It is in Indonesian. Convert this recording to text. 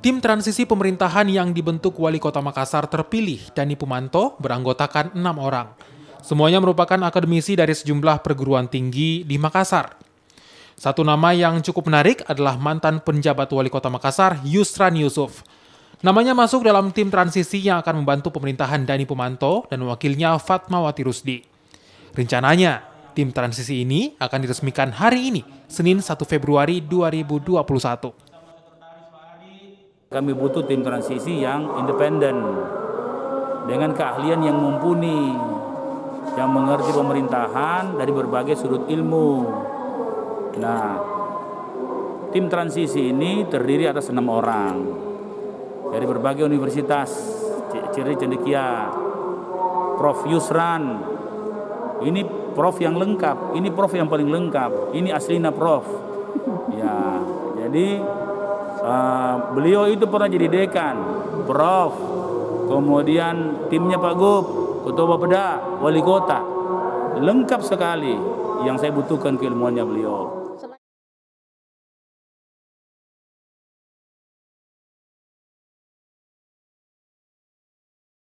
Tim transisi pemerintahan yang dibentuk Wali Kota Makassar terpilih, Dani Pumanto, beranggotakan 6 orang. Semuanya merupakan akademisi dari sejumlah perguruan tinggi di Makassar. Satu nama yang cukup menarik adalah mantan penjabat Wali Kota Makassar, Yusran Yusuf. Namanya masuk dalam tim transisi yang akan membantu pemerintahan Dani Pumanto dan wakilnya Fatmawati Rusdi. Rencananya, tim transisi ini akan diresmikan hari ini, Senin 1 Februari 2021. Kami butuh tim transisi yang independen, dengan keahlian yang mumpuni, yang mengerti pemerintahan dari berbagai sudut ilmu. Nah, tim transisi ini terdiri atas 6 orang dari berbagai universitas, Ciri Cendekia, Prof. Yusran, ini Prof yang lengkap, ini Prof yang paling lengkap, ini aslinya Prof. Ya, jadi beliau itu pernah jadi dekan, Prof. Kemudian timnya Pak Gub, Ketua Bapeda, Wali Kota. Lengkap sekali yang saya butuhkan keilmuannya beliau.